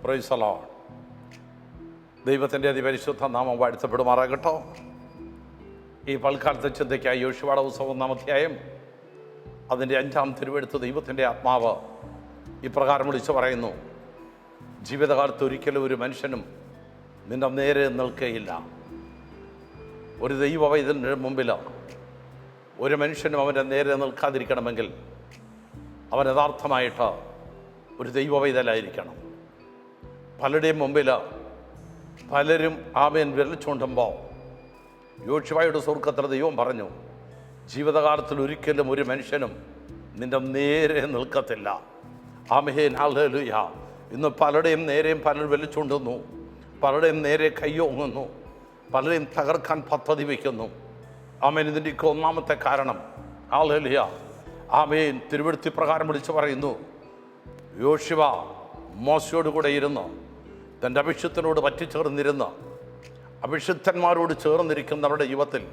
Praise the Lord. ദൈവത്തിൻ്റെ അതിപരിശുദ്ധ നാമം വാഴ്ത്തപ്പെടുമാറാകട്ടോ. ഈ പൽക്കാലത്തെ ചിന്തയ്ക്കായി യോശുവയുടെ പുസ്തകം 1-ാം അധ്യായം അതിൻ്റെ 5-ാം തിരുവെഴുത്ത് ദൈവത്തിൻ്റെ ആത്മാവ് ഇപ്രകാരം വിളിച്ചു പറയുന്നു: ജീവിതകാലത്ത് ഒരിക്കലും ഒരു മനുഷ്യനും നിന്റെ നേരെ നിൽക്കുകയില്ല. ഒരു ദൈവവൈതലിൻ്റെ മുമ്പിൽ ഒരു മനുഷ്യനും അവൻ്റെ നേരെ നിൽക്കാതിരിക്കണമെങ്കിൽ അവൻ യഥാർത്ഥമായിട്ട് ഒരു ദൈവവൈതലായിരിക്കണം. പലരുടെയും മുമ്പിൽ പലരും ആമേൻ വിരൽ ചൂണ്ടുമ്പോൾ യോശുവയുടെ സ്വർഗ്ഗത്തിൽ ദൈവം പറഞ്ഞു, ജീവിതകാലത്തിൽ ഒരിക്കലും ഒരു മനുഷ്യനും നിന്റെ നേരെ നിൽക്കത്തില്ല. ആമേൻ, ഹല്ലേലൂയ. ഇന്ന് പലരുടെയും നേരെയും പലരും വിരൽ ചൂണ്ടുന്നു, പലരുടെയും നേരെ കയ്യോങ്ങുന്നു, പലരെയും തകർക്കാൻ പദ്ധതി വയ്ക്കുന്നു. ആമേൻ. ഇതിൻ്റെയൊക്കെ ഒന്നാമത്തെ കാരണം ഹല്ലേലൂയ, ആമേൻ, തിരുവെഴുത്ത് പ്രകാരം വിളിച്ചു പറയുന്നു: യോശുവ മോശയോട് കൂടെ ഇരുന്ന് തൻ്റെ അഭിഷിക്തനോട് പറ്റിച്ചേർന്നിരുന്ന് അഭിഷിക്തന്മാരോട് ചേർന്നിരിക്കുന്നവരുടെ ജീവിതത്തിൽ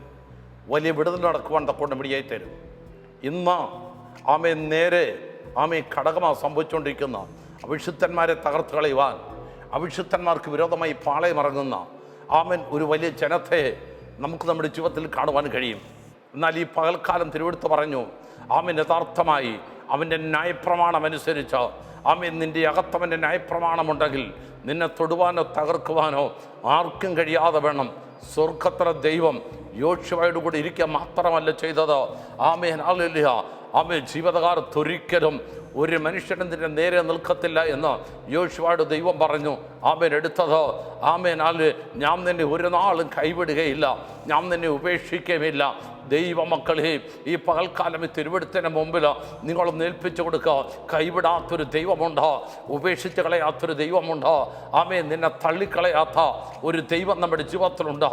വലിയ വിടുതൽ നടക്കുവാൻ തക്കൊണ്ട് മിടിയായി തരും. ഇന്ന് ആമേൻ നേരെ ആമേൻ ഘടകമാണ് സംഭവിച്ചുകൊണ്ടിരിക്കുന്ന അഭിഷിക്തന്മാരെ തകർത്ത് കളയുവാൻ, അഭിഷിക്തന്മാർക്ക് വിരോധമായി പാളയമിറങ്ങുന്ന ആമേൻ ഒരു വലിയ ജനത്തെ നമുക്ക് നമ്മുടെ ജീവിതത്തിൽ കാണുവാൻ കഴിയും. എന്നാൽ ഈ പകൽക്കാലം തിരുവെടുത്ത് പറഞ്ഞു, ആമേൻ, യഥാർത്ഥമായി അവൻ്റെ ന്യായപ്രമാണം അനുസരിച്ച് ആമേൻ നിൻ്റെ അകത്തവൻ്റെ ന്യായപ്രമാണമുണ്ടെങ്കിൽ നിന്നെ തൊടുവാനോ തകർക്കുവാനോ ആർക്കും കഴിയാതെ വേണം. സ്വർഗ്ഗത്തിലെ ദൈവം യോശുവയോട് കൂടി ഇരിക്കുക മാത്രമല്ല ചെയ്തത്. ആമേൻ, ഹല്ലേലൂയ. ആമേൻ, ജീവിതകാലത്തൊരിക്കലും ഒരു മനുഷ്യനും നിന്റെ നേരെ നിൽക്കത്തില്ല എന്ന് യോശുവയോട് ദൈവം പറഞ്ഞു. ആമേൻ, എടുത്തത് ആമേൻ, ഞാൻ നിന്നെ ഒരു നാളും കൈവിടുകയില്ല, ഞാൻ നിന്നെ ഉപേക്ഷിക്കുകയുമില്ല. ദൈവമക്കളെ, ഈ പകൽക്കാലം ഈ തിരുവെടുത്തതിന് മുമ്പിൽ നിങ്ങളൊന്ന് ഏൽപ്പിച്ചു കൊടുക്കുക. കൈവിടാത്തൊരു ദൈവമുണ്ട്, ഉപേക്ഷിച്ച് കളയാത്തൊരു ദൈവമുണ്ട്. ആമേൻ, നിന്നെ തള്ളിക്കളയാത്ത ഒരു ദൈവം നമ്മുടെ ജീവിതത്തിലുണ്ട്.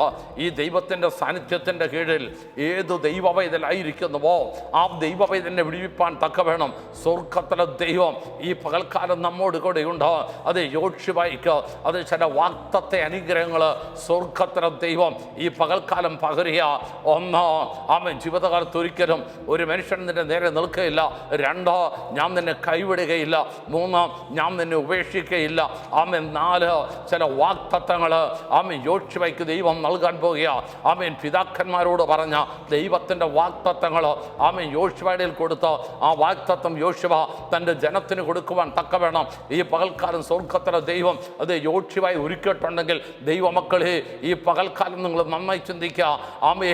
ഈ ദൈവത്തിൻ്റെ സാന്നിധ്യത്തിൻ്റെ കീഴിൽ ഏത് ദൈവവൈതലായിരിക്കുന്നുവോ ആ ദൈവവൈതലിനെ വിടിവിപ്പാൻ തക്ക വേണം സ്വർഗ്ഗത്തിലെ ദൈവം ഈ പകൽക്കാലം നമ്മോട് കൂടെയുണ്ട്. അത് യോശുവയ്ക്ക് അത് ചില വാഗ്ദത്ത അനുഗ്രഹങ്ങൾ സ്വർഗ്ഗത്തിലെ ദൈവം ഈ പകൽക്കാലം പകരുക. ഒന്ന്, ആമേൻ, ജീവിതകാലത്ത് ഒരിക്കലും ഒരു മനുഷ്യൻ നിന്റെ നേരെ നിൽക്കുകയില്ല. 2, ഞാൻ നിന്നെ കൈവിടുകയില്ല. 3, ഞാൻ നിന്നെ ഉപേക്ഷിക്കുകയില്ല. ആമേൻ. 4, ചില വാഗ്ദത്തങ്ങൾ ആമേൻ യോശുവയ്ക്ക് ദൈവം നൽകാൻ പോകുക. ആമേൻ, പിതാക്കന്മാരോട് പറഞ്ഞ ദൈവത്തിൻ്റെ വാഗ്ദത്തങ്ങൾ ആമേൻ യോശുവയുടെ കൊടുത്ത് ആ വാഗ്ദത്തം യോശുവ തൻ്റെ ജനത്തിന് കൊടുക്കുവാൻ തക്കവേണം ഈ പകൽക്കാലം സ്വർഗ്ഗത്തിലെ ദൈവം അത് യോശുവയെ ഒരുക്കിയിട്ടുണ്ടെങ്കിൽ ദൈവമക്കളെ, ഈ പകൽക്കാലം നിങ്ങൾ നന്നായി ചിന്തിക്കുക. ആമേൻ,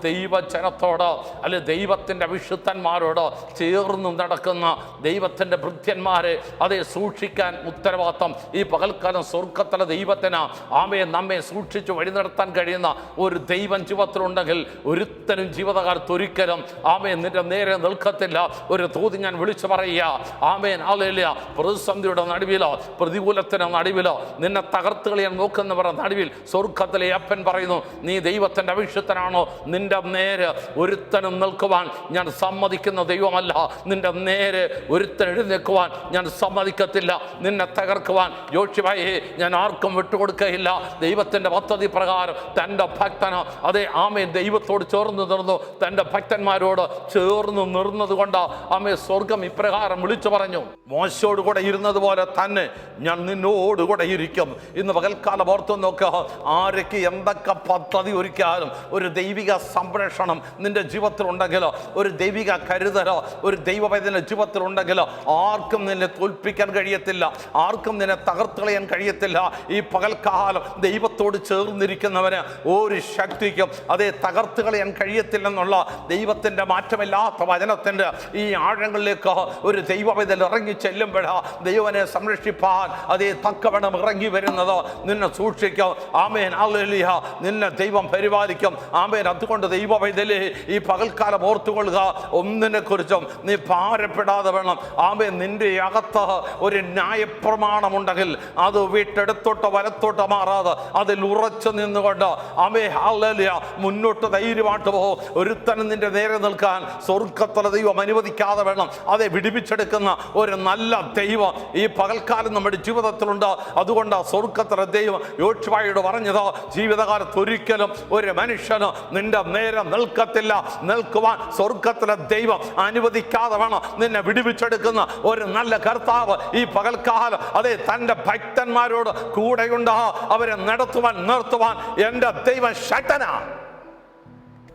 ദൈവജനത്തോട് അല്ലെ ദൈവത്തിൻ്റെ വിശുദ്ധന്മാരോട് ചേർന്ന് നടക്കുന്ന ദൈവത്തിൻ്റെ ഭൃത്യന്മാരെ അതേ സൂക്ഷിക്കാൻ ഉത്തരവാദിത്തം ഈ പകൽക്കാലം സ്വർഗ്ഗത്തിലെ ദൈവത്തിന് ആമേൻ നമ്മെ സൂക്ഷിച്ച് വഴി നടത്താൻ കഴിയുന്ന ഒരു ദൈവം ജീവിതത്തിലുണ്ടെങ്കിൽ ഒരുത്തനും ജീവിതകാലത്ത് ഒരിക്കലും ആമേൻ നിന്റെ നേരെ നിൽക്കത്തില്ല. ഒരു തോതി ഞാൻ വിളിച്ചു പറയുക. ആമേൻ, ഹല്ലേലൂയ. പ്രതിസന്ധിയുടെ നടുവിലോ പ്രതികൂലത്തിന് നടുവിലോ നിന്നെ തകർത്ത് കളയാൻ നോക്കുന്നവരുടെ നടുവിൽ സ്വർഗ്ഗത്തിലെ അപ്പൻ പറയുന്നു, നീ ദൈവത്തിൻ്റെ അഭിഷിക്തനാണോ? നിന്റെ നേരെ ഒരുത്തനും നിൽക്കുവാൻ ഞാൻ സമ്മതിക്കുന്ന ദൈവമല്ല. നിന്റെ നേരെ ഒരുത്തൻ എഴുന്നേൽക്കുവാൻ ഞാൻ സമ്മതിക്കത്തില്ല. നിന്നെ തകർക്കുവാൻ യോശുവയെ ഞാൻ ആർക്കും വിട്ടുകൊടുക്കുകയില്ല. ദൈവത്തിൻ്റെ പദ്ധതി പ്രകാരം തൻ്റെ ഭക്തന് അതേ ആമേൻ ദൈവത്തോട് ചേർന്ന് നിർന്നു, തൻ്റെ ഭക്തന്മാരോട് ചേർന്ന് നിർന്നത് കൊണ്ട് ആമേ സ്വർഗം ഇപ്രകാരം വിളിച്ചു പറഞ്ഞു, മോശയോട് കൂടെ ഇരുന്നത് പോലെ തന്നെ ഞാൻ നിന്നോടുകൂടെ ഇരിക്കും. ഇന്ന് പകൽക്കാലം ഓർത്തു നോക്കുക. ആരൊക്കെ എന്തൊക്കെ പദ്ധതി ഒരുക്കിയാലും ഒരു ദൈവിക സംരക്ഷണം നിന്റെ ജീവിതത്തിലുണ്ടെങ്കിലോ, ഒരു ദൈവിക കരുതലോ ഒരു ദൈവവൈദ്യൻ്റെ ജീവിതത്തിലുണ്ടെങ്കിലോ ആർക്കും നിന്നെ തോൽപ്പിക്കാൻ കഴിയത്തില്ല, ആർക്കും നിന്നെ തകർത്ത് കളയാൻ കഴിയത്തില്ല. ഈ പകൽക്കാലം ദൈവത്തോട് ചേർന്നിരിക്കുന്നവന് ഒരു ശക്തിക്കും അതേ തകർത്ത് കളയാൻ കഴിയത്തില്ലെന്നുള്ള ദൈവത്തിൻ്റെ മാറ്റമില്ലാത്ത വചനത്തിൻ്റെ ഈ ആഴങ്ങളിലേക്ക് ഒരു ദൈവവൈദ്യൻ ഇറങ്ങി ചെല്ലുമ്പോഴാ ദൈവനെ സംരക്ഷിപ്പാൻ അതേ തക്കവണ്ണം ഇറങ്ങി വരുന്നത്. നിന്നെ സൂക്ഷിക്കും. ആമേൻ, ഹല്ലേലൂയ. നിന്നെ ദൈവം പരിപാലിക്കും. ആമേൻ. അതുകൊണ്ട് ദൈവവൈദ്യലേ, ഈ പകൽക്കാലം ഓർത്തുകൊള്ളുക, ഒന്നിനെ കുറിച്ചും നീ ഭാരപ്പെടാതെ വേണം. ആമേൻ, നിന്റെ അകത്ത് ഒരു ന്യായപ്രമാണമുണ്ടെങ്കിൽ അത് വീട്ടെടുത്തോട്ടോ വലത്തോട്ടോ മാറാതെ അതിൽ ഉറച്ചു നിന്നുകൊണ്ട് ആമേൻ, ഹല്ലേലൂയ, മുന്നോട്ട് ധൈര്യമായിട്ട് പോകും. ഒരുത്തനും നിന്റെ നേരെ നിൽക്കാൻ സ്വർഗ്ഗത്തിലെ ദൈവം അനുവദിക്കാതെ വേണം. അതെ, വിടിപ്പിച്ചെടുക്കുന്ന ഒരു നല്ല ദൈവം ഈ പകൽക്കാലം നമ്മുടെ ജീവിതത്തിലുണ്ട്. അതുകൊണ്ട് സ്വർഗ്ഗത്തിലെ ദൈവം യോശുവയോട് പറഞ്ഞത്, ജീവിതകാലത്ത് ഒരിക്കലും ഒരു മനുഷ്യന് നിന്റെ നേരെ നിൽക്കത്തില്ല. നിൽക്കുവാൻ സ്വർഗത്തിലെ ദൈവം അനുവദിക്കാതെ വേണം നിന്നെ വിടുവിച്ചെടുക്കുന്ന ഒരു നല്ല കർത്താവ് ഈ പകൽക്കാലം അതേ തൻ്റെ ഭക്തന്മാരോട് കൂടെയുണ്ട്. അവരെ നടത്തുവാൻ നിർത്തുവാൻ എൻ്റെ ദൈവം ശക്തനാ.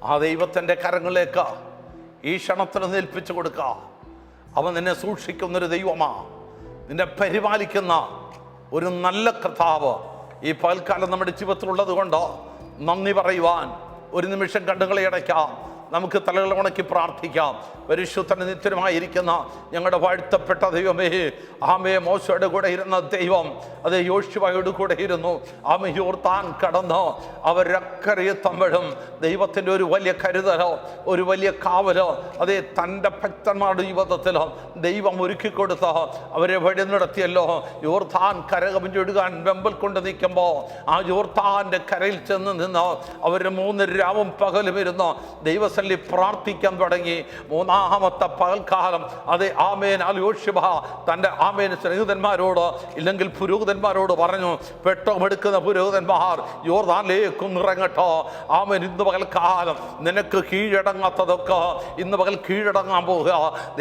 ആ ദൈവത്തിൻ്റെ കരങ്ങളിലേക്ക് ഈ ക്ഷണത്തിന് ഏൽപ്പിച്ചു കൊടുക്കുക. അവൻ നിന്നെ സൂക്ഷിക്കുന്നൊരു ദൈവമാ, നിന്നെ പരിപാലിക്കുന്ന ഒരു നല്ല കർത്താവ് ഈ പകൽക്കാലം നമ്മുടെ ജീവിതത്തിലുള്ളത് കൊണ്ട് നന്ദി പറയുവാൻ ഒരു നിമിഷം കണ്ണുകളെ അടയ്ക്കാം. നമുക്ക് തലകൾ ഉണക്കി പ്രാർത്ഥിക്കാം. പരിശുദ്ധന് നിത്യമായിരിക്കുന്ന ഞങ്ങളുടെ വാഴ്ത്തപ്പെട്ട ദൈവമേ, ആമേ മോശയുടെ കൂടെ ഇരുന്ന ദൈവം അത് യോശുവയോട് കൂടെ ഇരുന്നു. ആമേ യോർദാൻ കടന്ന് അവരക്കരയെത്തുമ്പോഴും ദൈവത്തിൻ്റെ ഒരു വലിയ കരുതലോ ഒരു വലിയ കാവലോ അതേ തൻ്റെ ഭക്തന്മാരുടെ ജീവിതത്തിൽ ദൈവം ഒരുക്കിക്കൊടുത്ത് അവരെ വഴി നടത്തിയല്ലോ. യോർദാൻ കരകവിഞ്ഞൊഴുകാൻ വെമ്പൽ കൊണ്ട് നിൽക്കുമ്പോൾ ആ യോർദാൻ്റെ കരയിൽ ചെന്ന് നിന്ന് അവർ 3 രാവും പകലും ഇരുന്ന് ദൈവസന്നിധിയിൽ പ്രാർത്ഥിക്കാൻ തുടങ്ങി. 3-ാമത്തെ പകൽക്കാലം അതേ ആമേൻ യോശുവ തൻ്റെ ആമേൻ സ്നേഹിതന്മാരോട് ഇല്ലെങ്കിൽ പുരോഹിതന്മാരോട് പറഞ്ഞു, പെട്ടമെടുക്കുന്ന പുരോഹിതന്മാർ യോർദാനിലേക്ക് ഇറങ്ങട്ടോ. ആമേൻ ഇന്ന് പകൽക്കാലം നിനക്ക് കീഴടങ്ങാത്തതൊക്കെ ഇന്ന് പകൽ കീഴടങ്ങാൻ പോവുക.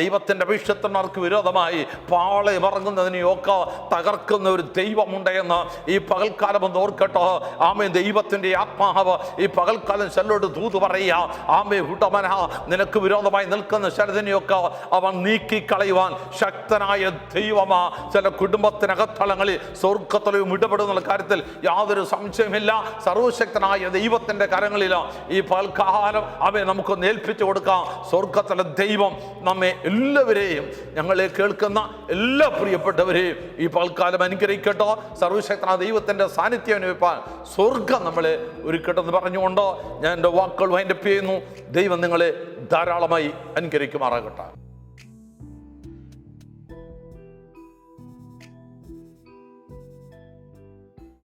ദൈവത്തിൻ്റെ വിശുദ്ധന്മാർക്ക് വിരോധമായി പാളയം ഇറങ്ങുന്നതിനെയൊക്കെ തകർക്കുന്ന ഒരു ദൈവമുണ്ടെന്ന് ഈ പകൽക്കാലം ഒന്ന് ഓർക്കട്ടോ. ആമേൻ ദൈവത്തിൻ്റെ ആത്മാവ് ഈ പകൽക്കാലം ചെല്ലോട് ദൂത് പറയുക. ആമേ ഉടമന നിനക്ക് വിരോധമായി നിൽക്കുന്ന ശരതിനെയൊക്കെ അവൻ നീക്കിക്കളയുവാൻ ശക്തനായ ദൈവമാ. ചില കുടുംബത്തിനകത്തളങ്ങളിൽ സ്വർഗത്തിലും ഇടപെടുന്ന കാര്യത്തിൽ യാതൊരു സംശയമില്ല. സർവശക്തനായ ദൈവത്തിൻ്റെ കരങ്ങളിൽ ഈ പകൽക്കാലം അവയെ നമുക്ക് ഏൽപ്പിച്ചു കൊടുക്കാം. സ്വർഗത്തിലെ ദൈവം നമ്മെ എല്ലാവരെയും ഞങ്ങളെ കേൾക്കുന്ന എല്ലാ പ്രിയപ്പെട്ടവരെയും ഈ പകൽക്കാലം അനുഗ്രഹിക്കട്ടോ. സർവശക്തനായ ദൈവത്തിൻ്റെ സാന്നിധ്യം അനുഭവിപ്പാൻ സ്വർഗം നമ്മളെ ഒരുക്കട്ടെന്ന് പറഞ്ഞുകൊണ്ട് ഞാൻ എൻ്റെ വാക്കുകൾ വൈൻഡപ്പ് ചെയ്യുന്നു. ദൈവം നിങ്ങളെ ധാരാളമായി അനുഗ്രഹിക്കുമാറാകട്ടെ.